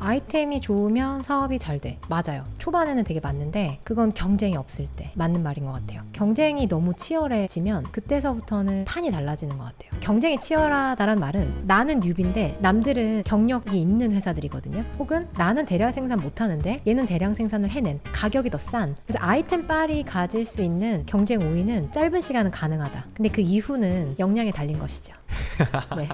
아이템이 좋으면 사업이 잘 돼. 맞아요. 초반에는 되게 맞는데 그건 경쟁이 없을 때 맞는 말인 것 같아요. 경쟁이 너무 치열해지면 그때서부터는 판이 달라지는 것 같아요. 경쟁이 치열하다는 말은 나는 뉴비인데 남들은 경력이 있는 회사들이거든요. 혹은 나는 대량 생산 못하는데 얘는 대량 생산을 해낸 가격이 더 싼. 그래서 아이템 빨이 가질 수 있는 경쟁 우위는 짧은 시간은 가능하다. 근데 그 이후는 역량에 달린 것이죠. 네.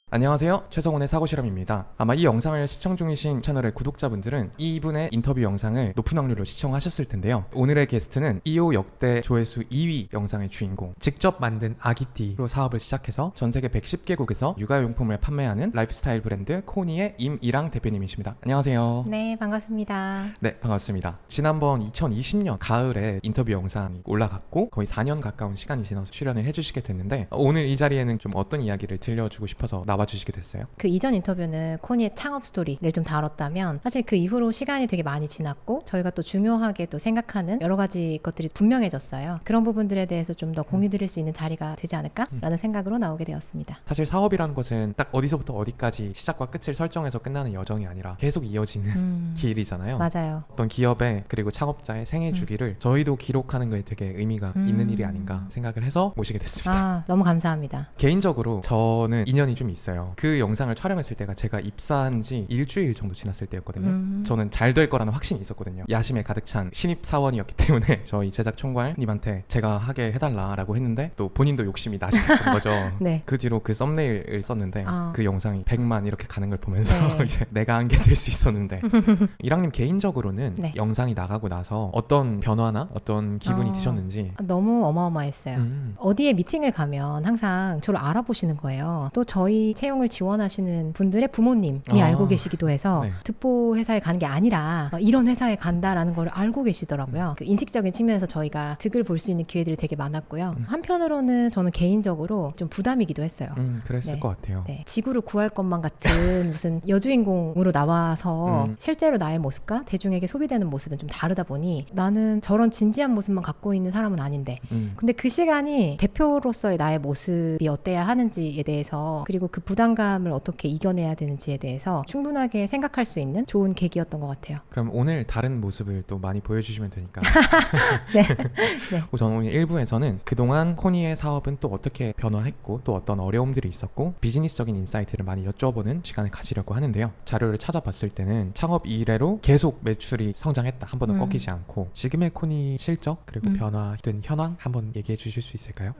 안녕하세요, 최성훈의 사고실험입니다. 아마 이 영상을 시청 중이신 채널의 구독자분들은 이분의 인터뷰 영상을 높은 확률로 시청하셨을 텐데요. 오늘의 게스트는 이후 역대 조회수 2위 영상의 주인공, 직접 만든 아기띠로 사업을 시작해서 전세계 110개국에서 육아용품을 판매하는 라이프스타일 브랜드 코니의 임이랑 대표님이십니다. 안녕하세요. 네, 반갑습니다. 네, 반갑습니다. 지난번 2020년 가을에 인터뷰 영상이 올라갔고 거의 4년 가까운 시간이 지나서 출연을 해주시게 됐는데 오늘 이 자리에는 좀 어떤 이야기를 들려주고 싶어서 나와주시게 됐어요? 그 이전 인터뷰는 코니의 창업 스토리를 좀 다뤘다면 사실 그 이후로 시간이 되게 많이 지났고 저희가 또 중요하게 또 생각하는 여러 가지 것들이 분명해졌어요. 그런 부분들에 대해서 좀 더 공유 드릴 수 있는 자리가 되지 않을까라는 생각으로 나오게 되었습니다. 사실 사업이라는 것은 딱 어디서부터 어디까지 시작과 끝을 설정해서 끝나는 여정이 아니라 계속 이어지는 길이잖아요. 맞아요. 어떤 기업의 그리고 창업자의 생애 주기를 저희도 기록하는 거에 되게 의미가 있는 일이 아닌가 생각을 해서 모시게 됐습니다. 아, 너무 감사합니다. 개인적으로 저는 인연이 좀 있어요. 그 영상을 촬영했을 때가 제가 입사한 지 일주일 정도 지났을 때였거든요. 저는 잘 될 거라는 확신이 있었거든요. 야심에 가득 찬 신입 사원이었기 때문에 저희 제작 총괄님한테 제가 하게 해달라라고 했는데 또 본인도 욕심이 나셨던 거죠. 네. 그 뒤로 그 썸네일을 썼는데 그 영상이 100만 이렇게 가는 걸 보면서 이제 내가 한 게 될 수 있었는데 이랑님 개인적으로는 네. 영상이 나가고 나서 어떤 변화나 어떤 기분이 드셨는지. 너무 어마어마했어요. 어디에 미팅을 가면 항상 저를 알아보시는 거예요. 또 저희 채용을 지원하시는 분들의 부모님이 알고 계시기도 해서 네. 듣보 회사에 간 게 아니라 이런 회사에 간다라는 걸 알고 계시더라고요. 그 인식적인 측면에서 저희가 득을 볼 수 있는 기회들이 되게 많았고요. 한편으로는 저는 개인적으로 좀 부담이기도 했어요. 그랬을 네. 것 같아요. 네. 지구를 구할 것만 같은 무슨 여주인공으로 나와서 실제로 나의 모습과 대중에게 소비되는 모습은 좀 다르다 보니 나는 저런 진지한 모습만 갖고 있는 사람은 아닌데 근데 그 시간이 대표로서의 나의 모습이 어때야 하는지에 대해서 그리고 그 부담감을 어떻게 이겨내야 되는지에 대해서 충분하게 생각할 수 있는 좋은 계기였던 것 같아요. 그럼 오늘 다른 모습을 또 많이 보여주시면 되니까. 네. 네. 우선 오늘 1부에서는 그동안 코니의 사업은 또 어떻게 변화했고 또 어떤 어려움들이 있었고 비즈니스적인 인사이트를 많이 여쭤보는 시간을 가지려고 하는데요. 자료를 찾아봤을 때는 창업 이래로 계속 매출이 성장했다. 한 번은 꺾이지 않고 지금의 코니 실적 그리고 변화된 현황 한번 얘기해 주실 수 있을까요?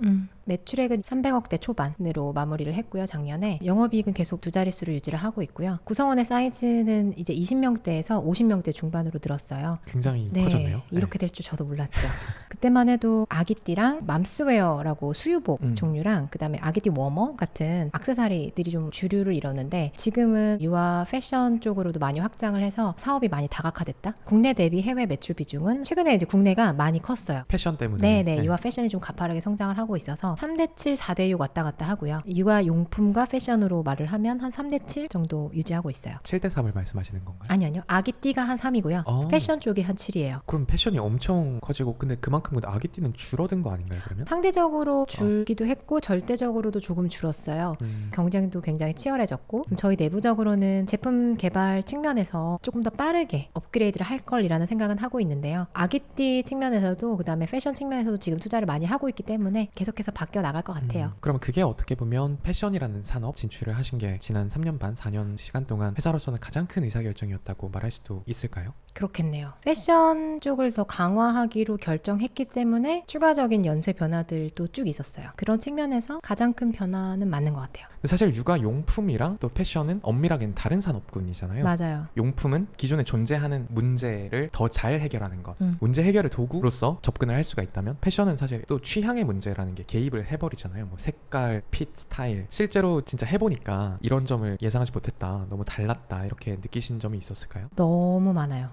매출액은 300억대 초반으로 마무리를 했고요. 작년에 영업이익은 계속 두 자릿수를 유지를 하고 있고요. 구성원의 사이즈는 이제 20명대에서 50명대 중반으로 늘었어요. 굉장히 네, 커졌네요. 이렇게 될 줄 저도 몰랐죠. 그때만 해도 아기띠랑 맘스웨어라고 수유복 종류랑 그다음에 아기띠 워머 같은 액세서리들이 좀 주류를 이뤘는데 지금은 유아 패션 쪽으로도 많이 확장을 해서 사업이 많이 다각화됐다. 국내 대비 해외 매출 비중은 최근에 이제 국내가 많이 컸어요. 패션 때문에. 네네, 유아 패션이 좀 가파르게 성장을 하고 있어서 3대7, 4대6 왔다 갔다 하고요. 유아 용품과 패션으로 말을 하면 한 3대7 정도 유지하고 있어요. 7대3을 말씀하시는 건가요? 아니요. 아기띠가 한 3이고요. 패션 쪽이 한 7이에요. 그럼 패션이 엄청 커지고 근데 그만큼 아기띠는 줄어든 거 아닌가요 그러면? 상대적으로 줄기도 했고 절대적으로도 조금 줄었어요. 경쟁도 굉장히 치열해졌고 저희 내부적으로는 제품 개발 측면에서 조금 더 빠르게 업그레이드를 할 걸이라는 생각은 하고 있는데요. 아기띠 측면에서도 그다음에 패션 측면에서도 지금 투자를 많이 하고 있기 때문에 계속해서 바뀌어 나갈 것 같아요. 그럼 그게 어떻게 보면 패션이라는 산업 진출을 하신 게 지난 3년 반, 4년 시간 동안 회사로서는 가장 큰 의사결정이었다고 말할 수도 있을까요? 그렇겠네요. 패션 쪽을 더 강화하기로 결정했기 때문에 추가적인 연쇄 변화들도 쭉 있었어요. 그런 측면에서 가장 큰 변화는 맞는 것 같아요. 근데 사실 육아용품이랑 또 패션은 엄밀하게는 다른 산업군이잖아요. 맞아요. 용품은 기존에 존재하는 문제를 더 잘 해결하는 것, 문제 해결의 도구로서 접근을 할 수가 있다면 패션은 사실 또 취향의 문제라는 게 개입을 해버리잖아요. 뭐 색깔, 핏, 스타일. 실제로 진짜 해보니까 이런 점을 예상하지 못했다, 너무 달랐다 이렇게 느끼신 점이 있었을까요? 너무 많아요.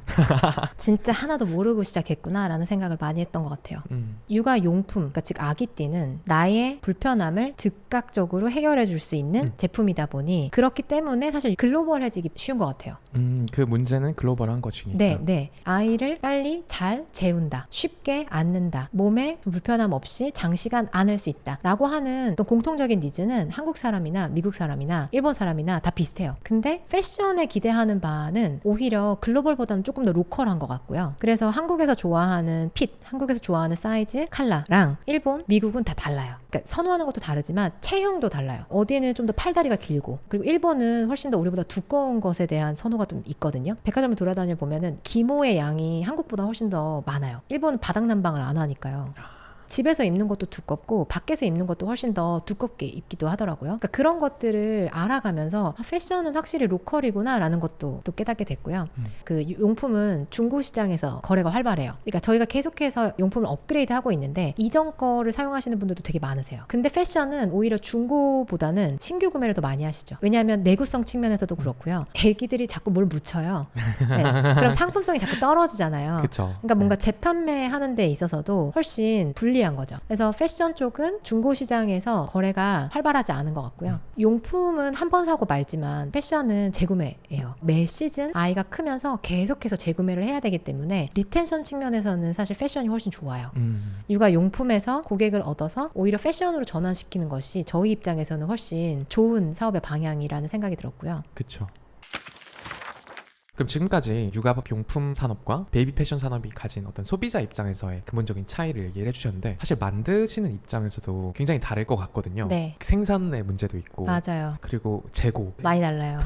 진짜 하나도 모르고 시작했구나라는 생각을 많이 했던 것 같아요. 육아용품, 그러니까 즉 아기띠는 나의 불편함을 즉각적으로 해결해 줄 수 있는 제품이다 보니 그렇기 때문에 사실 글로벌해지기 쉬운 것 같아요. 그 문제는 글로벌한 것이니까. 네. 아이를 빨리 잘 재운다, 쉽게 안는다, 몸에 불편함 없이 장시간 안을 수 있다 라고 하는 또 공통적인 니즈는 한국 사람이나 미국 사람이나 일본 사람이나 다 비슷해요. 근데 패션에 기대하는 바는 오히려 글로벌보다는 조금 더 로컬한 것 같고요. 그래서 한국에서 좋아하는 핏, 한국에서 좋아하는 사이즈, 컬러랑 일본, 미국은 다 달라요. 그러니까 선호하는 것도 다르지만 체형도 달라요. 어디에는 좀 더 팔다리가 길고, 그리고 일본은 훨씬 더 우리보다 두꺼운 것에 대한 선호가 좀 있거든요. 백화점을 돌아다녀 보면은 기모의 양이 한국보다 훨씬 더 많아요. 일본은 바닥난방을 안 하니까요. 집에서 입는 것도 두껍고 밖에서 입는 것도 훨씬 더 두껍게 입기도 하더라고요. 그러니까 그런 것들을 알아가면서 패션은 확실히 로컬이구나 라는 것도 또 깨닫게 됐고요. 그 용품은 중고 시장에서 거래가 활발해요. 그러니까 저희가 계속해서 용품을 업그레이드하고 있는데 이전 거를 사용하시는 분들도 되게 많으세요. 근데 패션은 오히려 중고보다는 신규 구매를 더 많이 하시죠. 왜냐하면 내구성 측면에서도 그렇고요. 애기들이 자꾸 뭘 묻혀요. 네. 그럼 상품성이 자꾸 떨어지잖아요. 그쵸. 그러니까 뭔가 재판매하는 데 있어서도 훨씬 불리한 거죠. 그래서 패션 쪽은 중고 시장에서 거래가 활발하지 않은 것 같고요. 용품은 한 번 사고 말지만 패션은 재구매예요. 매 시즌 아이가 크면서 계속해서 재구매를 해야 되기 때문에 리텐션 측면에서는 사실 패션이 훨씬 좋아요. 육아 용품에서 고객을 얻어서 오히려 패션으로 전환시키는 것이 저희 입장에서는 훨씬 좋은 사업의 방향이라는 생각이 들었고요. 그쵸. 그럼 지금까지 육아용품 산업과 베이비 패션 산업이 가진 어떤 소비자 입장에서의 근본적인 차이를 얘기를 해주셨는데 사실 만드시는 입장에서도 굉장히 다를 것 같거든요. 네. 생산의 문제도 있고 맞아요. 그리고 재고 많이 달라요.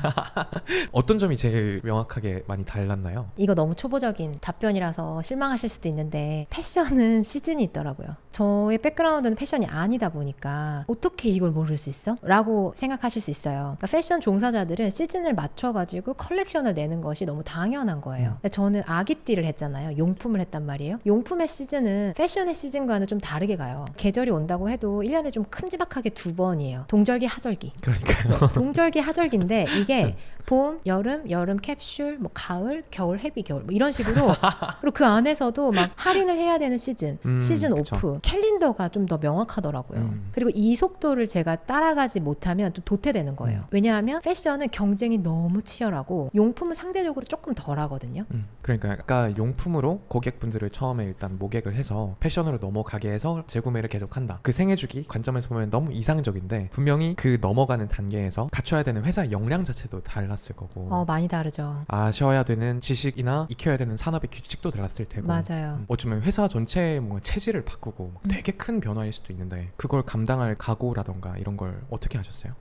어떤 점이 제일 명확하게 많이 달랐나요? 이거 너무 초보적인 답변이라서 실망하실 수도 있는데 패션은 시즌이 있더라고요. 저의 백그라운드는 패션이 아니다 보니까 어떻게 이걸 모를 수 있어? 라고 생각하실 수 있어요. 그러니까 패션 종사자들은 시즌을 맞춰가지고 컬렉션을 내는 것이 너무 당연한 거예요. 근데 저는 아기띠를 했잖아요. 용품을 했단 말이에요. 용품의 시즌은 패션의 시즌과는 좀 다르게 가요. 계절이 온다고 해도 1년에 좀 큼지막하게 2번이에요. 동절기, 하절기. 그러니까요. 동절기, 하절기인데 이게 봄, 여름 캡슐, 뭐 가을, 겨울, 헤비, 겨울 뭐 이런 식으로 그리고 그 안에서도 막 할인을 해야 되는 시즌 그쵸. 오프, 캘린더가 좀 더 명확하더라고요. 그리고 이 속도를 제가 따라가지 못하면 좀 도태되는 거예요. 왜냐하면 패션은 경쟁이 너무 치열하고 용품은 상대적으로 조금 덜 하거든요. 그러니까 아까 용품으로 고객분들을 처음에 일단 모객을 해서 패션으로 넘어가게 해서 재구매를 계속한다. 그 생애주기 관점에서 보면 너무 이상적인데 분명히 그 넘어가는 단계에서 갖춰야 되는 회사의 역량 자체도 달랐을 거고 많이 다르죠. 아셔야 되는 지식이나 익혀야 되는 산업의 규칙도 달랐을 테고 맞아요. 어쩌면 회사 전체의 뭔가 체질을 바꾸고 되게 큰 변화일 수도 있는데 그걸 감당할 각오라던가 이런 걸 어떻게 하셨어요?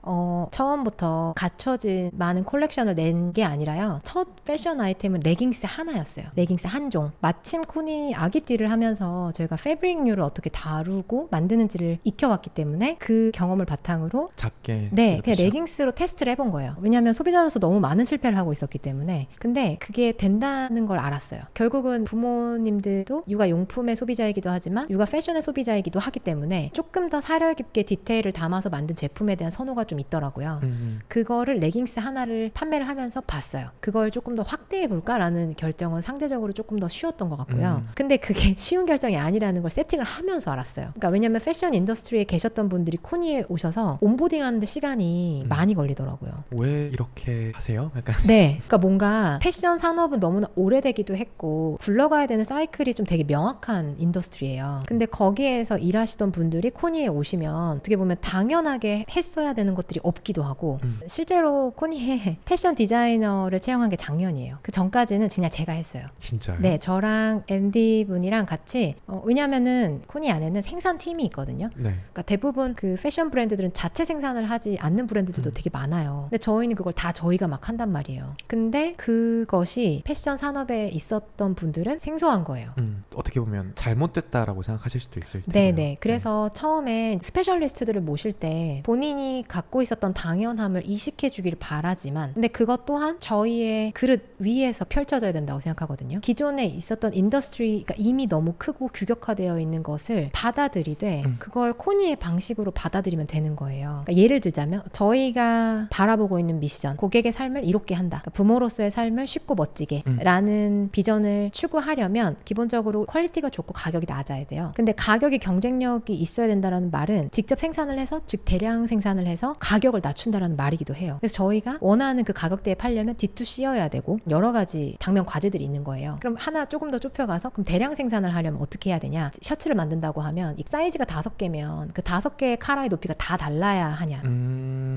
처음부터 갖춰진 많은 콜렉션을 낸 게 아니라요. 첫 패션 아이템은 레깅스 하나였어요. 레깅스 한 종. 마침 코니 아기띠를 하면서 저희가 패브릭류를 어떻게 다루고 만드는지를 익혀왔기 때문에 그 경험을 바탕으로 작게 네, 그냥 레깅스로 테스트를 해본 거예요. 왜냐하면 소비자로서 너무 많은 실패를 하고 있었기 때문에. 근데 그게 된다는 걸 알았어요. 결국은 부모님들도 육아용품의 소비자이기도 하지만 육아 패션의 소비자이기도 하기 때문에 조금 더 사려 깊게 디테일을 담아서 만든 제품에 대한 선호가 좀 있더라고요. 그거를 레깅스 하나를 판매를 하면서 봤어요. 그걸 조금 더 확대해 볼까라는 결정은 상대적으로 조금 더 쉬웠던 것 같고요. 근데 그게 쉬운 결정이 아니라는 걸 세팅을 하면서 알았어요. 그러니까 왜냐면 패션 인더스트리에 계셨던 분들이 코니에 오셔서 온보딩 하는데 시간이 많이 걸리더라고요. 왜 이렇게 하세요? 약간 네, 그러니까 뭔가 패션 산업은 너무나 오래되기도 했고 굴러가야 되는 사이클이 좀 되게 명확한 인더스트리예요. 근데 거기에서 일하시던 분들이 코니에 오시면 어떻게 보면 당연하게 했어야 되는 것들이 없기도 하고 실제로 코니에 패션 디자이너를 채용한 게 작년이에요. 그 전까지는 그냥 제가 했어요. 진짜요? 네, 저랑 MD 분이랑 같이 왜냐하면은 코니 안에는 생산팀이 있거든요. 네. 그러니까 대부분 그 패션 브랜드들은 자체 생산을 하지 않는 브랜드들도 되게 많아요. 근데 저희는 그걸 다 저희가 막 한단 말이에요. 근데 그것이 패션 산업에 있었던 분들은 생소한 거예요. 어떻게 보면 잘못됐다라고 생각하실 수도 있을 텐데요. 네네. 그래서 처음에 스페셜리스트들을 모실 때 본인이 갖고 있었던 당연함을 이식해 주기를 바라지만 근데 그것 또한 저희의 그릇 위에서 펼쳐져야 된다고 생각하거든요. 기존에 있었던 인더스트리가 이미 너무 크고 규격화되어 있는 것을 받아들이되 그걸 코니의 방식으로 받아들이면 되는 거예요. 그러니까 예를 들자면 저희가 바라보고 있는 미션, 고객의 삶을 이롭게 한다. 그러니까 부모로서의 삶을 쉽고 멋지게 라는 비전을 추구하려면 기본적으로 퀄리티가 좋고 가격이 낮아야 돼요. 근데 가격이 경쟁력이 있어야 된다는 말은 직접 생산을 해서, 즉 대량 생산을 해서 가격을 낮춘다는 말이기도 해요. 그래서 저희가 원하는 그 가격대에 팔려면 D2C여야 되고 여러 가지 당면 과제들이 있는 거예요. 그럼 하나 조금 더 좁혀가서 그럼 대량 생산을 하려면 어떻게 해야 되냐? 셔츠를 만든다고 하면 이 사이즈가 5개면 그 5개의 카라의 높이가 다 달라야 하냐?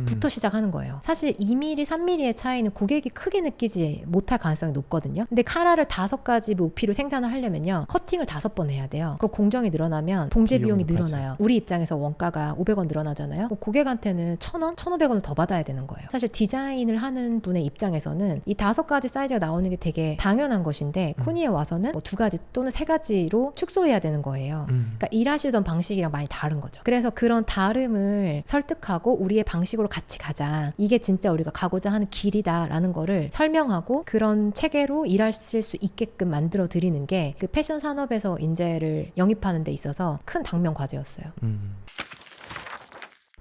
부터 시작하는 거예요. 사실 2mm, 3mm의 차이는 고객이 크게 느끼지 못할 가능성이 높거든요. 근데 카라를 5가지 높이로 생산을 하려면요, 커팅을 5번 해야 돼요. 그럼 공정이 늘어나면 봉제 비용이 늘어나요. 우리 입장에서 원가가 500원 늘어나잖아요. 고객한테는 1,000원, 1,500원을 더 받아야 되는 거예요. 사실 디자인을 하는 분의 입장에서는 이 5가지 사이즈가 나오는 게 되게 당연한 것인데 코니에 와서는 뭐 2가지 또는 3가지로 축소해야 되는 거예요. 그러니까 일하시던 방식이랑 많이 다른 거죠. 그래서 그런 다름을 설득하고 우리의 방식으로 같이 가자. 이게 진짜 우리가 가고자 하는 길이다라는 거를 설명하고 그런 체계로 일하실 수 있게끔 만들어 드리는 게 그 패션 산업에서 인재를 영입하는 데 있어서 큰 당면 과제였어요.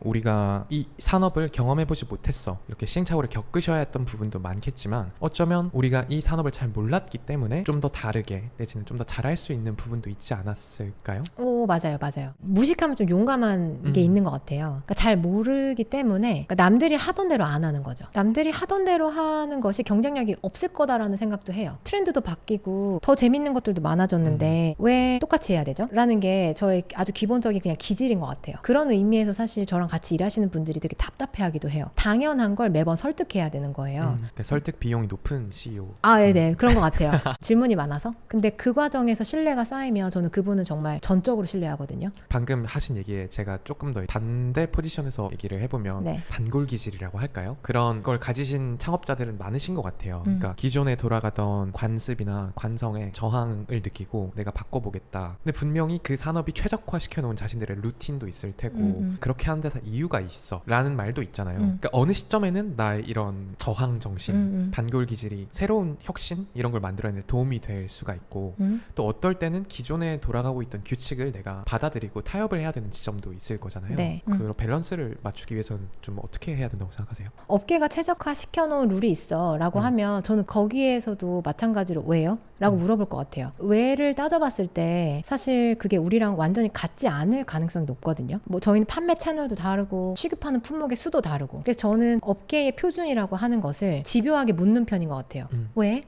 우리가 이 산업을 경험해보지 못했어, 이렇게 시행착오를 겪으셔야 했던 부분도 많겠지만 어쩌면 우리가 이 산업을 잘 몰랐기 때문에 좀 더 다르게 내지는 좀 더 잘할 수 있는 부분도 있지 않았을까요? 오, 맞아요. 무식하면 좀 용감한 게 있는 것 같아요. 그러니까 잘 모르기 때문에 그러니까 남들이 하던 대로 안 하는 거죠. 남들이 하던 대로 하는 것이 경쟁력이 없을 거다라는 생각도 해요. 트렌드도 바뀌고 더 재밌는 것들도 많아졌는데 왜 똑같이 해야 되죠? 라는 게 저의 아주 기본적인 그냥 기질인 것 같아요. 그런 의미에서 사실 저랑 같이 일하시는 분들이 되게 답답해하기도 해요. 당연한 걸 매번 설득해야 되는 거예요. 그러니까 설득 비용이 높은 CEO. 네, 그런 것 같아요. 질문이 많아서. 근데 그 과정에서 신뢰가 쌓이면 저는 그분은 정말 전적으로 신뢰하거든요. 방금 하신 얘기에 제가 조금 더 반대 포지션에서 얘기를 해보면 네. 단골 기질이라고 할까요? 그런 걸 가지신 창업자들은 많으신 것 같아요. 그러니까 기존에 돌아가던 관습이나 관성에 저항을 느끼고 내가 바꿔보겠다. 근데 분명히 그 산업이 최적화시켜 놓은 자신들의 루틴도 있을 테고 그렇게 하는 데 다 이유가 있어 라는 말도 있잖아요. 그러니까 어느 시점에는 나의 이런 저항 정신, 단골 기질이 새로운 혁신 이런 걸 만들어내는 데 도움이 될 수가 있고 또 어떨 때는 기존에 돌아가고 있던 규칙을 내가 받아들이고 타협을 해야 되는 지점도 있을 거잖아요. 네. 그런 밸런스를 맞추기 위해서는 좀 어떻게 해야 된다고 생각하세요? 업계가 최적화 시켜놓은 룰이 있어 라고 하면 저는 거기에서도 마찬가지로 왜요? 라고 물어볼 것 같아요. 왜를 따져봤을 때 사실 그게 우리랑 완전히 같지 않을 가능성이 높거든요. 뭐 저희는 판매 채널도 다르고 취급하는 품목의 수도 다르고, 그래서 저는 업계의 표준이라고 하는 것을 집요하게 묻는 편인 것 같아요. 왜?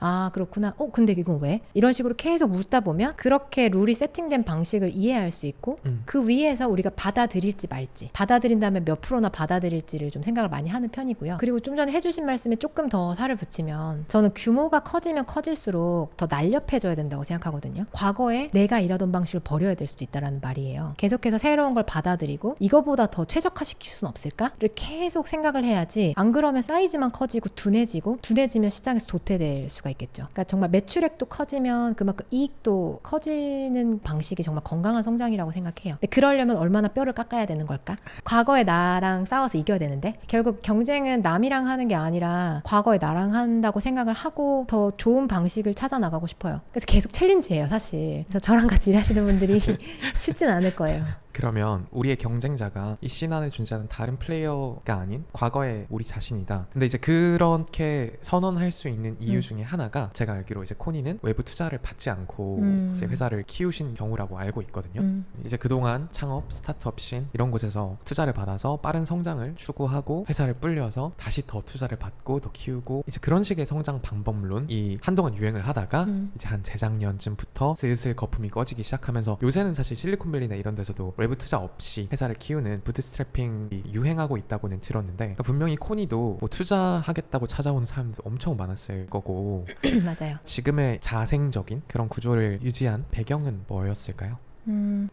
아, 그렇구나. 근데 이건 왜? 이런 식으로 계속 묻다 보면 그렇게 룰이 세팅된 방식을 이해할 수 있고 그 위에서 우리가 받아들일지 말지, 받아들인다면 몇 프로나 받아들일지를 좀 생각을 많이 하는 편이고요. 그리고 좀 전에 해주신 말씀에 조금 더 살을 붙이면 저는 규모가 커지면 커질수록 더 날렵해져야 된다고 생각하거든요. 과거에 내가 일하던 방식을 버려야 될 수도 있다는 말이에요. 계속해서 새로운 걸 받아들이고 이거보다 더 최적화시킬 수는 없을까?를 계속 생각을 해야지, 안 그러면 사이즈만 커지고 둔해지면 시장에서 도태될 수가 있겠죠. 그러니까 정말 매출액도 커지면 그만큼 이익도 커지는 방식이 정말 건강한 성장이라고 생각해요. 근데 그러려면 얼마나 뼈를 깎아야 되는 걸까? 과거의 나랑 싸워서 이겨야 되는데 결국 경쟁은 남이랑 하는 게 아니라 과거의 나랑 한다고 생각을 하고 더 좋은 방식을 찾아 나가고 싶어요. 그래서 계속 챌린지예요, 사실. 그래서 저랑 같이 일하시는 분들이 쉽진 않을 거예요. 그러면 우리의 경쟁자가 이 씬 안에 존재하는 다른 플레이어가 아닌 과거의 우리 자신이다. 근데 이제 그렇게 선언할 수 있는 이유 중에 하나가 제가 알기로 이제 코니는 외부 투자를 받지 않고 이제 회사를 키우신 경우라고 알고 있거든요. 이제 그동안 창업, 스타트업 씬 이런 곳에서 투자를 받아서 빠른 성장을 추구하고 회사를 불려서 다시 더 투자를 받고 더 키우고, 이제 그런 식의 성장 방법론이 한동안 유행을 하다가 이제 한 재작년쯤부터 슬슬 거품이 꺼지기 시작하면서 요새는 사실 실리콘밸리나 이런 데서도 외부 투자 없이 회사를 키우는 부트스트래핑이 유행하고 있다고는 들었는데, 그러니까 분명히 코니도 뭐 투자하겠다고 찾아오는 사람도 엄청 많았을 거고 맞아요. 지금의 자생적인 그런 구조를 유지한 배경은 뭐였을까요?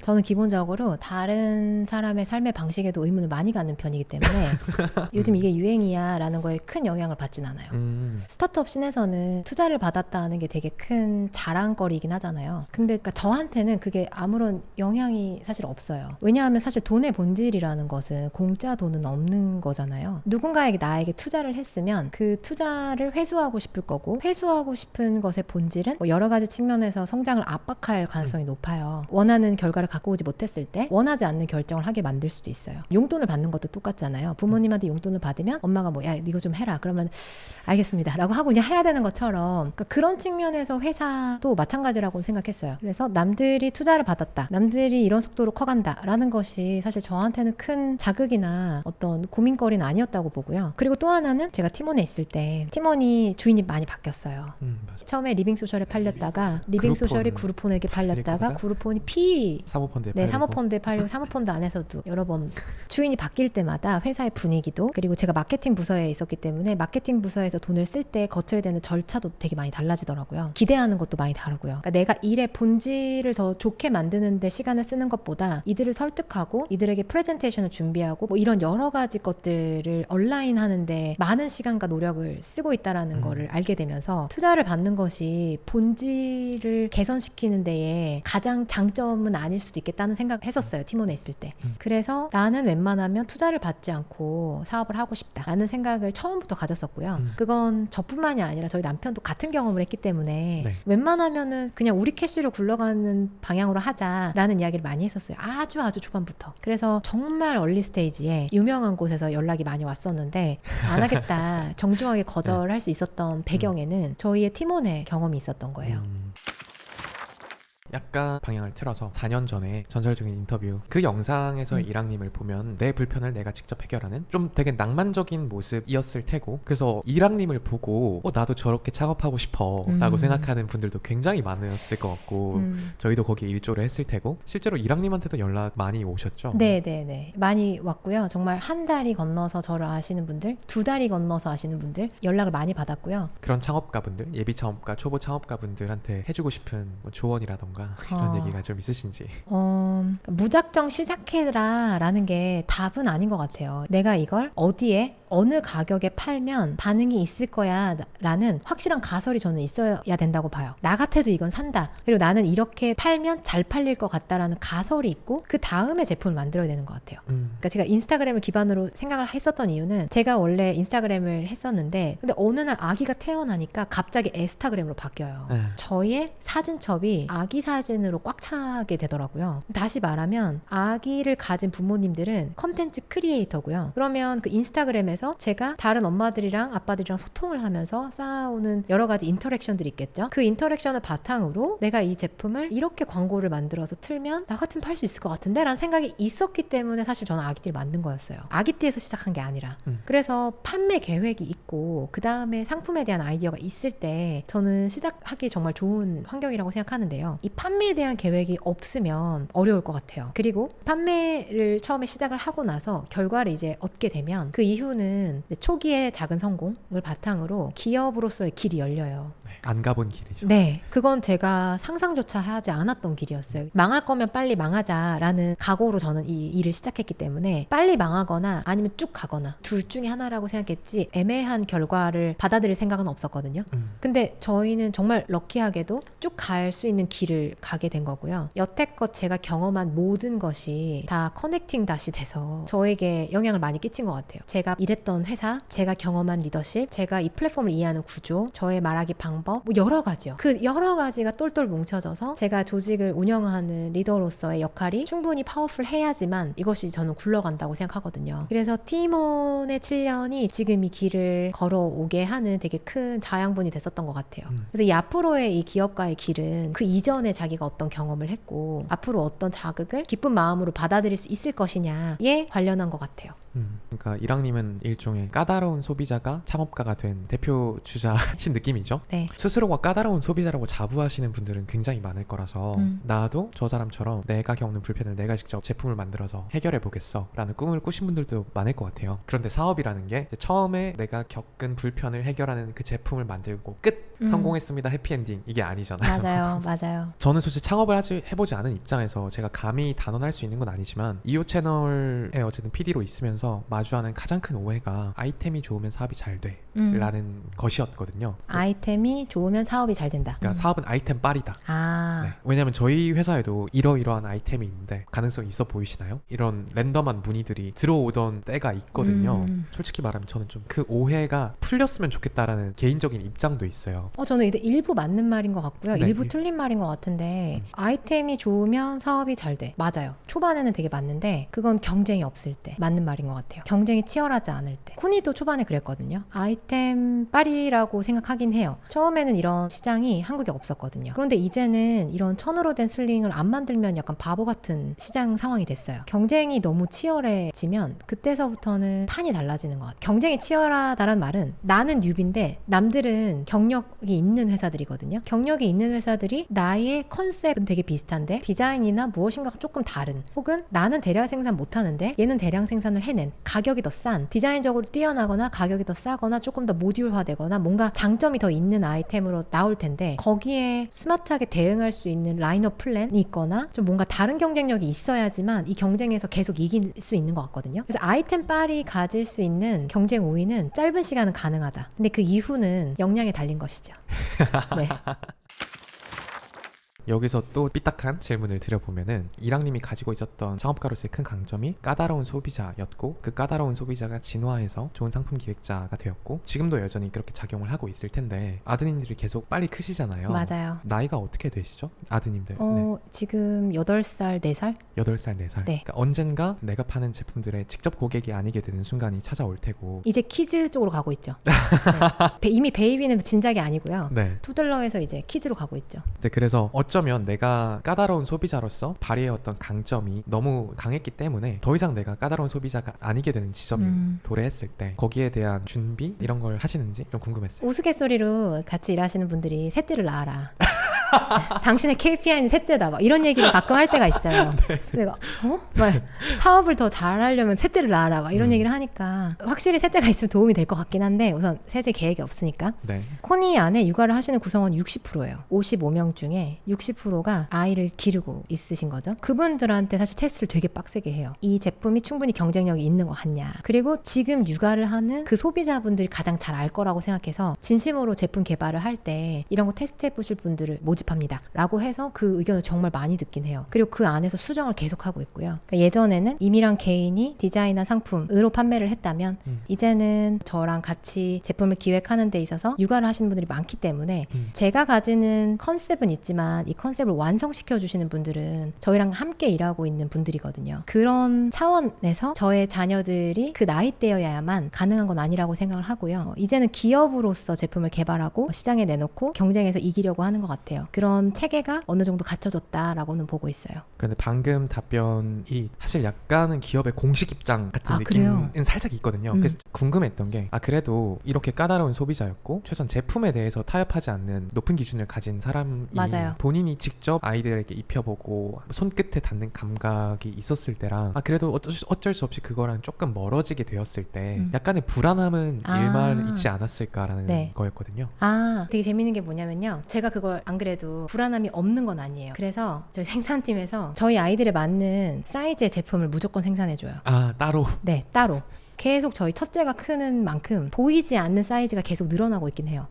저는 기본적으로 다른 사람의 삶의 방식에도 의문을 많이 갖는 편이기 때문에 요즘 이게 유행이야 라는 거에 큰 영향을 받진 않아요. 스타트업 씬에서는 투자를 받았다는 게 되게 큰 자랑거리이긴 하잖아요. 근데 그러니까 저한테는 그게 아무런 영향이 사실 없어요. 왜냐하면 사실 돈의 본질이라는 것은 공짜 돈은 없는 거잖아요. 누군가에게 나에게 투자를 했으면 그 투자를 회수하고 싶을 거고, 회수하고 싶은 것의 본질은 뭐 여러 가지 측면에서 성장을 압박할 가능성이 높아요. 원하는 결과를 갖고 오지 못했을 때 원하지 않는 결정을 하게 만들 수도 있어요. 용돈을 받는 것도 똑같잖아요. 부모님한테 용돈을 받으면 엄마가 뭐 야 이거 좀 해라 그러면 알겠습니다 라고 하고 그냥 해야 되는 것처럼, 그러니까 그런 측면에서 회사도 마찬가지라고 생각했어요. 그래서 남들이 투자를 받았다, 남들이 이런 속도로 커간다 라는 것이 사실 저한테는 큰 자극이나 어떤 고민거리는 아니었다고 보고요. 그리고 또 하나는 제가 팀원에 있을 때 팀원이 주인이 많이 바뀌었어요. 맞아. 처음에 리빙소셜에 팔렸다가 리빙소셜이 그룹폰에게 팔렸다가 그룹폰이 사모펀드에 네, 팔리고. 사모펀드에 팔리고 사모펀드 안에서도 여러 번 주인이 바뀔 때마다 회사의 분위기도, 그리고 제가 마케팅 부서에 있었기 때문에 마케팅 부서에서 돈을 쓸 때 거쳐야 되는 절차도 되게 많이 달라지더라고요. 기대하는 것도 많이 다르고요. 그러니까 내가 일의 본질을 더 좋게 만드는 데 시간을 쓰는 것보다 이들을 설득하고 이들에게 프레젠테이션을 준비하고 뭐 이런 여러 가지 것들을 온라인 하는데 많은 시간과 노력을 쓰고 있다라는 거를 알게 되면서 투자를 받는 것이 본질을 개선시키는 데에 가장 장점은 아닐 수도 있겠다는 생각을 했었어요. 팀원에 있을 때. 그래서 나는 웬만하면 투자를 받지 않고 사업을 하고 싶다라는 생각을 처음부터 가졌었고요. 그건 저뿐만이 아니라 저희 남편도 같은 경험을 했기 때문에 네. 웬만하면은 그냥 우리 캐시로 굴러가는 방향으로 하자라는 이야기를 많이 했었어요. 아주 초반부터. 그래서 정말 얼리 스테이지에 유명한 곳에서 연락이 많이 왔었는데 안 하겠다 정중하게 거절할 수 있었던 배경에는 저희의 팀원의 경험이 있었던 거예요. 약간 방향을 틀어서 4년 전에 전설적인 인터뷰 그 영상에서의 이랑님을 보면 내 불편을 내가 직접 해결하는 좀 되게 낭만적인 모습이었을 테고, 그래서 이랑님을 보고 나도 저렇게 창업하고 싶어 라고 생각하는 분들도 굉장히 많았을 것 같고 저희도 거기에 일조를 했을 테고, 실제로 이랑님한테도 연락 많이 오셨죠? 네네네, 많이 왔고요. 정말 한 달이 건너서 저를 아시는 분들, 두 달이 건너서 아시는 분들 연락을 많이 받았고요. 그런 창업가분들, 예비 창업가, 초보 창업가분들한테 해주고 싶은 뭐 조언이라던가 이런 얘기가 좀 있으신지. 무작정 시작해라 라는 게 답은 아닌 것 같아요. 내가 이걸 어디에 어느 가격에 팔면 반응이 있을 거야 라는 확실한 가설이 저는 있어야 된다고 봐요. 나 같아도 이건 산다, 그리고 나는 이렇게 팔면 잘 팔릴 것 같다라는 가설이 있고 그 다음에 제품을 만들어야 되는 것 같아요. 그러니까 제가 인스타그램을 기반으로 생각을 했었던 이유는, 제가 원래 인스타그램을 했었는데 근데 어느 날 아기가 태어나니까 갑자기 에스타그램으로 바뀌어요. 저희의 사진첩이 아기 사진으로 꽉 차게 되더라고요. 다시 말하면 아기를 가진 부모님들은 컨텐츠 크리에이터고요. 그러면 그 인스타그램에서 제가 다른 엄마들이랑 아빠들이랑 소통을 하면서 쌓아오는 여러 가지 인터랙션들이 있겠죠. 그 인터랙션을 바탕으로 내가 이 제품을 이렇게 광고를 만들어서 틀면 나 같으면 팔 수 있을 것 같은데 라는 생각이 있었기 때문에 사실 저는 아기띠를 만든 거였어요. 아기띠에서 시작한 게 아니라. 그래서 판매 계획이 있고 그 다음에 상품에 대한 아이디어가 있을 때 저는 시작하기 정말 좋은 환경이라고 생각하는데요. 이 판매에 대한 계획이 없으면 어려울 것 같아요. 그리고 판매를 처음에 시작을 하고 나서 결과를 이제 얻게 되면 그 이후는 초기의 작은 성공을 바탕으로 기업으로서의 길이 열려요. 안 가본 길이죠. 네, 그건 제가 상상조차 하지 않았던 길이었어요. 망할 거면 빨리 망하자라는 각오로 저는 이 일을 시작했기 때문에 빨리 망하거나 아니면 쭉 가거나 둘 중에 하나라고 생각했지 애매한 결과를 받아들일 생각은 없었거든요. 근데 저희는 정말 럭키하게도 쭉 갈 수 있는 길을 가게 된 거고요. 여태껏 제가 경험한 모든 것이 다 커넥팅 다시 돼서 저에게 영향을 많이 끼친 것 같아요. 제가 일했던 회사, 제가 경험한 리더십, 제가 이 플랫폼을 이해하는 구조, 저의 말하기 방법, 뭐 여러 가지요. 그 여러 가지가 똘똘 뭉쳐져서 제가 조직을 운영하는 리더로서의 역할이 충분히 파워풀해야지만 이것이 저는 굴러간다고 생각하거든요. 그래서 팀원의 7년이 지금 이 길을 걸어오게 하는 되게 큰 자양분이 됐었던 것 같아요. 그래서 이 앞으로의 이 기업가의 길은 그 이전에 자기가 어떤 경험을 했고 앞으로 어떤 자극을 기쁜 마음으로 받아들일 수 있을 것이냐에 관련한 것 같아요. 그러니까 이랑님은 일종의 까다로운 소비자가 창업가가 된 대표 주자신 느낌이죠. 네. 스스로가 까다로운 소비자라고 자부하시는 분들은 굉장히 많을 거라서 나도 저 사람처럼 내가 겪는 불편을 내가 직접 제품을 만들어서 해결해 보겠어 라는 꿈을 꾸신 분들도 많을 것 같아요. 그런데 사업이라는 게 이제 처음에 내가 겪은 불편을 해결하는 그 제품을 만들고 끝 성공했습니다 해피엔딩 이게 아니잖아요. 맞아요, 맞아요. 저는 솔직히 창업을 해보지 않은 입장에서 제가 감히 단언할 수 있는 건 아니지만 이호 채널에 어쨌든 PD로 있으면서 마주하는 가장 큰 오해가 아이템이 좋으면 사업이 잘 돼 라는 것이었거든요. 아이템이 좋으면 사업이 잘 된다. 그러니까 사업은 아이템 빨이다. 아, 네. 왜냐하면 저희 회사에도 이러이러한 아이템이 있는데 가능성이 있어 보이시나요? 이런 랜덤한 문의들이 들어오던 때가 있거든요. 솔직히 말하면 저는 좀 그 오해가 풀렸으면 좋겠다라는 개인적인 입장도 있어요. 저는 이게 일부 맞는 말인 것 같고요. 네. 일부 틀린 말인 것 같은데 아이템이 좋으면 사업이 잘 돼. 맞아요. 초반에는 되게 맞는데 그건 경쟁이 없을 때 맞는 말인 것 같아요. 경쟁이 치열하지 않을 때. 코니도 초반에 그랬거든요. 아이템 빨이라고 생각하긴 해요. 처음에는 이런 시장이 한국에 없었거든요. 그런데 이제는 이런 천으로 된 슬링을 안 만들면 약간 바보 같은 시장 상황이 됐어요. 경쟁이 너무 치열해지면 그때서부터는 판이 달라지는 것 같아요. 경쟁이 치열하다는 말은 나는 뉴비인데 남들은 경력이 있는 회사들이거든요. 경력이 있는 회사들이 나의 컨셉은 되게 비슷한데 디자인이나 무엇인가가 조금 다른, 혹은 나는 대량 생산 못하는데 얘는 대량 생산을 해낸, 가격이 더 싼, 디자인적으로 뛰어나거나 가격이 더 싸거나 조금 더 모듈화되거나 뭔가 장점이 더 있는 아이템으로 나올 텐데 거기에 스마트하게 대응할 수 있는 라인업 플랜이 있거나 좀 뭔가 다른 경쟁력이 있어야지만 이 경쟁에서 계속 이길 수 있는 것 같거든요. 그래서 아이템 빨이 가질 수 있는 경쟁 우위는 짧은 시간은 가능하다. 근데 그 이후는 역량에 달린 것이죠. 네. 여기서 또 삐딱한 질문을 드려보면은 이랑님이 가지고 있었던 창업가로서의 큰 강점이 까다로운 소비자였고 그 까다로운 소비자가 진화해서 좋은 상품 기획자가 되었고 지금도 여전히 그렇게 작용을 하고 있을 텐데 아드님들이 계속 빨리 크시잖아요. 맞아요. 나이가 어떻게 되시죠? 아드님들. 지금 8살, 4살? 8살, 4살. 네. 그러니까 언젠가 내가 파는 제품들의 직접 고객이 아니게 되는 순간이 찾아올 테고 이제 키즈 쪽으로 가고 있죠. 네. 이미 베이비는 진작이 아니고요. 네. 토들러에서 이제 키즈로 가고 있죠. 네, 그래서 어쩌면 내가 까다로운 소비자로서 발휘해왔던 강점이 너무 강했기 때문에 더 이상 내가 까다로운 소비자가 아니게 되는 지점이 도래했을 때 거기에 대한 준비 이런 걸 하시는지 좀 궁금했어요. 우스갯소리로 같이 일하시는 분들이 셋째를 낳아라. 당신의 KPI는 셋째다. 막 이런 얘기를 가끔 할 때가 있어요. 내가 막 사업을 더 잘하려면 셋째를 낳아라. 막 이런 얘기를 하니까 확실히 셋째가 있으면 도움이 될 것 같긴 한데 우선 셋째 계획이 없으니까. 네. 코니 안에 육아를 하시는 구성원 60%예요. 55명 중에 60%가 아이를 기르고 있으신 거죠. 그분들한테 사실 테스트를 되게 빡세게 해요. 이 제품이 충분히 경쟁력이 있는 것 같냐. 그리고 지금 육아를 하는 그 소비자분들이 가장 잘 알 거라고 생각해서 진심으로 제품 개발을 할 때 이런 거 테스트해 보실 분들을 모집합니다. 라고 해서 그 의견을 정말 많이 듣긴 해요. 그리고 그 안에서 수정을 계속하고 있고요. 그러니까 예전에는 임이랑 개인이 디자인이나 상품으로 판매를 했다면 이제는 저랑 같이 제품을 기획하는 데 있어서 육아를 하시는 분들이 많기 때문에 제가 가지는 컨셉은 있지만 이 컨셉을 완성시켜 주시는 분들은 저희랑 함께 일하고 있는 분들이거든요. 그런 차원에서 저의 자녀들이 그 나이대여야만 가능한 건 아니라고 생각을 하고요. 이제는 기업으로서 제품을 개발하고 시장에 내놓고 경쟁에서 이기려고 하는 것 같아요. 그런 체계가 어느 정도 갖춰졌다라고는 보고 있어요. 그런데 방금 답변이 사실 약간은 기업의 공식 입장 같은 그래요? 느낌은 살짝 있거든요. 그래서 궁금했던 게 그래도 이렇게 까다로운 소비자였고 최소한 제품에 대해서 타협하지 않는 높은 기준을 가진 사람이 맞아요. 본인이 직접 아이들에게 입혀보고 손끝에 닿는 감각이 있었을 때랑 그래도 어쩔 수 없이 그거랑 조금 멀어지게 되었을 때 약간의 불안함은 일말있지 않았을까라는 네. 거였거든요. 되게 재밌는 게 뭐냐면요. 제가 그걸 안 그래도 불안함이 없는 건 아니에요. 그래서 저희 생산팀에서 저희 아이들에 맞는 사이즈의 제품을 무조건 생산해줘요. 따로? 네, 따로. 계속 저희 첫째가 크는 만큼 보이지 않는 사이즈가 계속 늘어나고 있긴 해요.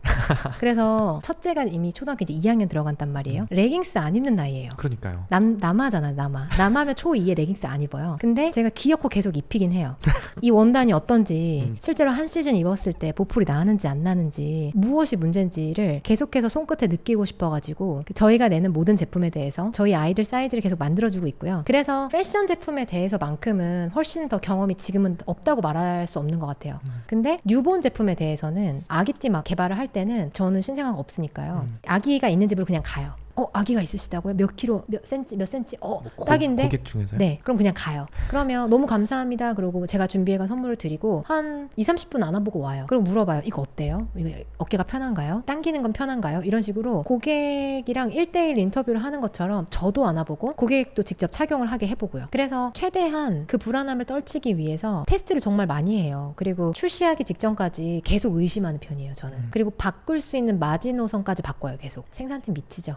그래서 첫째가 이미 초등학교 이제 2학년 들어간단 말이에요. 레깅스 안 입는 나이예요. 그러니까요. 남아잖아요. 남아면 초2에 레깅스 안 입어요. 근데 제가 귀엽고 계속 입히긴 해요. 이 원단이 어떤지 실제로 한 시즌 입었을 때 보풀이 나는지 안 나는지 무엇이 문제인지를 계속해서 손끝에 느끼고 싶어가지고 저희가 내는 모든 제품에 대해서 저희 아이들 사이즈를 계속 만들어주고 있고요. 그래서 패션 제품에 대해서만큼은 훨씬 더 경험이 지금은 없다고 말할 수 없는 것 같아요. 근데 뉴본 제품에 대해서는 아기띠 막 개발을 할 때는 저는 신생아가 없으니까요. 아기가 있는 집으로 그냥 가요. 아기가 있으시다고요? 몇 킬로, 몇 센치? 뭐 딱인데? 고객 중에서요? 네, 그럼 그냥 가요. 그러면 너무 감사합니다. 그러고 제가 준비해가 선물을 드리고 한 20-30분 안아보고 와요. 그럼 물어봐요. 이거 어때요? 이거 어깨가 편한가요? 당기는 건 편한가요? 이런 식으로 고객이랑 1대1 인터뷰를 하는 것처럼 저도 안아보고 고객도 직접 착용을 하게 해보고요. 그래서 최대한 그 불안함을 떨치기 위해서 테스트를 정말 많이 해요. 그리고 출시하기 직전까지 계속 의심하는 편이에요, 저는. 그리고 바꿀 수 있는 마지노선까지 바꿔요, 계속. 생산팀 미치죠.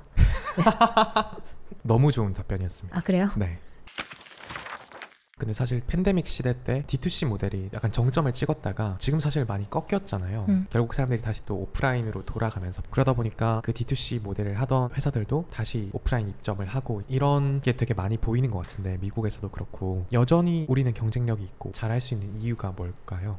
너무 좋은 답변이었습니다. 아, 그래요? 네. 근데 사실 팬데믹 시대 때 D2C 모델이 약간 정점을 찍었다가 지금 사실 많이 꺾였잖아요. 결국 사람들이 다시 또 오프라인으로 돌아가면서 그러다 보니까 그 D2C 모델을 하던 회사들도 다시 오프라인 입점을 하고 이런 게 되게 많이 보이는 것 같은데 미국에서도 그렇고 여전히 우리는 경쟁력이 있고 잘할 수 있는 이유가 뭘까요?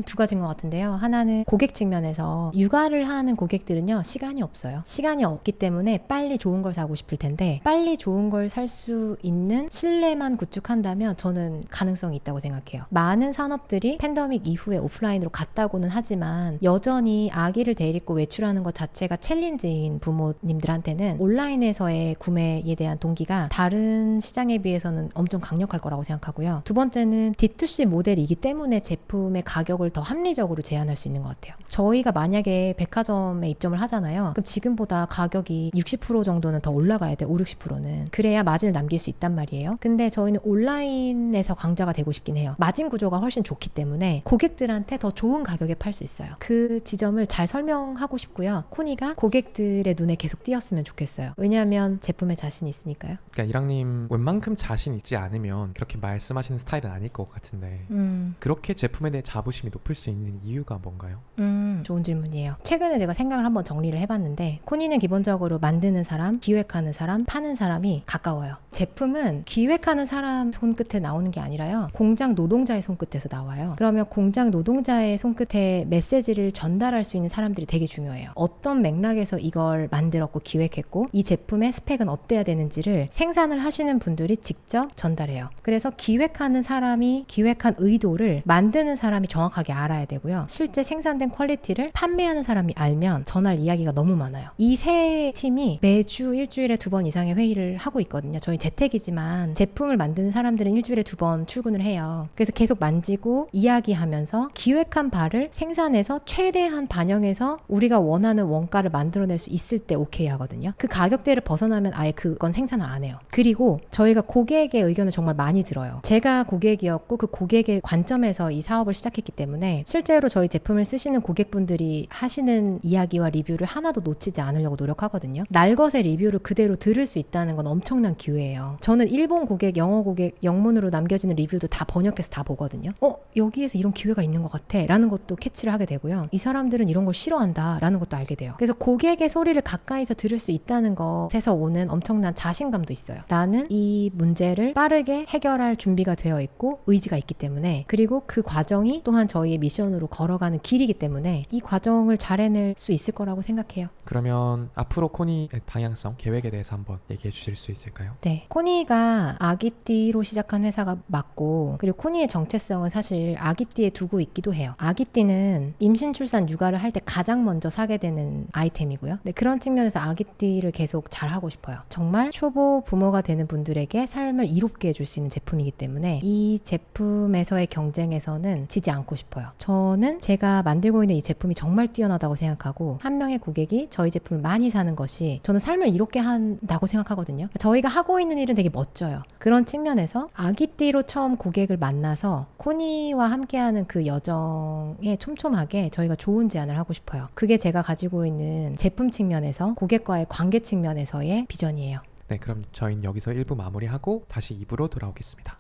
두 가지인 것 같은데요. 하나는 고객 측면에서 육아를 하는 고객들은요, 시간이 없어요. 시간이 없기 때문에 빨리 좋은 걸 사고 싶을 텐데 빨리 좋은 걸 살 수 있는 신뢰만 구축한다면 저는 가능성이 있다고 생각해요. 많은 산업들이 팬데믹 이후에 오프라인으로 갔다고는 하지만 여전히 아기를 데리고 외출하는 것 자체가 챌린지인 부모님들한테는 온라인에서의 구매에 대한 동기가 다른 시장에 비해서는 엄청 강력할 거라고 생각하고요. 두 번째는 D2C 모델이기 때문에 제품의 가격을 더 합리적으로 제한할 수 있는 것 같아요. 저희가 만약에 백화점에 입점을 하잖아요. 그럼 지금보다 가격이 60% 정도는 더 올라가야 돼요. 50-60%는. 그래야 마진을 남길 수 있단 말이에요. 근데 저희는 온라인에서 강자가 되고 싶긴 해요. 마진 구조가 훨씬 좋기 때문에 고객들한테 더 좋은 가격에 팔 수 있어요. 그 지점을 잘 설명하고 싶고요. 코니가 고객들의 눈에 계속 띄었으면 좋겠어요. 왜냐하면 제품에 자신이 있으니까요. 그러니까 이랑님 웬만큼 자신 있지 않으면 그렇게 말씀하시는 스타일은 아닐 것 같은데 그렇게 제품에 대해 자부심이 높을 수 있는 이유가 뭔가요? 좋은 질문이에요. 최근에 제가 생각을 한번 정리를 해봤는데 코니는 기본적으로 만드는 사람, 기획하는 사람, 파는 사람이 가까워요. 제품은 기획하는 사람 손끝에 나오는 게 아니라요. 공장 노동자의 손끝에서 나와요. 그러면 공장 노동자의 손끝에 메시지를 전달할 수 있는 사람들이 되게 중요해요. 어떤 맥락에서 이걸 만들었고 기획했고 이 제품의 스펙은 어때야 되는지를 생산을 하시는 분들이 직접 전달해요. 그래서 기획하는 사람이 기획한 의도를 만드는 사람이 정확하게 알아야 되고요. 실제 생산된 퀄리티를 판매하는 사람이 알면 전할 이야기가 너무 많아요. 이 세 팀이 매주 일주일에 2번 이상의 회의를 하고 있거든요. 저희 재택이지만 제품을 만드는 사람들은 일주일에 2번 출근을 해요. 그래서 계속 만지고 이야기하면서 기획한 바를 생산해서 최대한 반영해서 우리가 원하는 원가를 만들어낼 수 있을 때 오케이 하거든요. 그 가격대를 벗어나면 아예 그건 생산을 안 해요. 그리고 저희가 고객의 의견을 정말 많이 들어요. 제가 고객이었고 그 고객의 관점에서 이 사업을 시작했기 때문에 실제로 저희 제품을 쓰시는 고객분들이 하시는 이야기와 리뷰를 하나도 놓치지 않으려고 노력하거든요. 날것의 리뷰를 그대로 들을 수 있다는 건 엄청난 기회예요. 저는 일본 고객, 영어 고객 영문으로 남겨지는 리뷰도 다 번역해서 다 보거든요. 여기에서 이런 기회가 있는 것 같아 라는 것도 캐치를 하게 되고요. 이 사람들은 이런 걸 싫어한다 라는 것도 알게 돼요. 그래서 고객의 소리를 가까이서 들을 수 있다는 것에서 오는 엄청난 자신감도 있어요. 나는 이 문제를 빠르게 해결할 준비가 되어 있고 의지가 있기 때문에, 그리고 그 과정이 또한 저희의 미션으로 걸어가는 길이기 때문에 이 과정을 잘 해낼 수 있을 거라고 생각해요. 그러면 앞으로 코니의 방향성, 계획에 대해서 한번 얘기해 주실 수 있을까요? 네, 코니가 아기띠로 시작한 회사가 맞고, 그리고 코니의 정체성은 사실 아기띠에 두고 있기도 해요. 아기띠는 임신, 출산, 육아를 할 때 가장 먼저 사게 되는 아이템이고요. 네, 그런 측면에서 아기띠를 계속 잘 하고 싶어요. 정말 초보 부모가 되는 분들에게 삶을 이롭게 해줄 수 있는 제품이기 때문에 이 제품에서의 경쟁에서는 지지 않고 싶어요. 저는 제가 만들고 있는 이 제품이 정말 뛰어나다고 생각하고 한 명의 고객이 저희 제품을 많이 사는 것이 저는 삶을 이롭게 한다고 생각하거든요. 저희가 하고 있는 일은 되게 멋져요. 그런 측면에서 아기띠로 처음 고객을 만나서 코니와 함께하는 그 여정에 촘촘하게 저희가 좋은 제안을 하고 싶어요. 그게 제가 가지고 있는 제품 측면에서 고객과의 관계 측면에서의 비전이에요. 네, 그럼 저희는 여기서 1부 마무리하고 다시 2부로 돌아오겠습니다.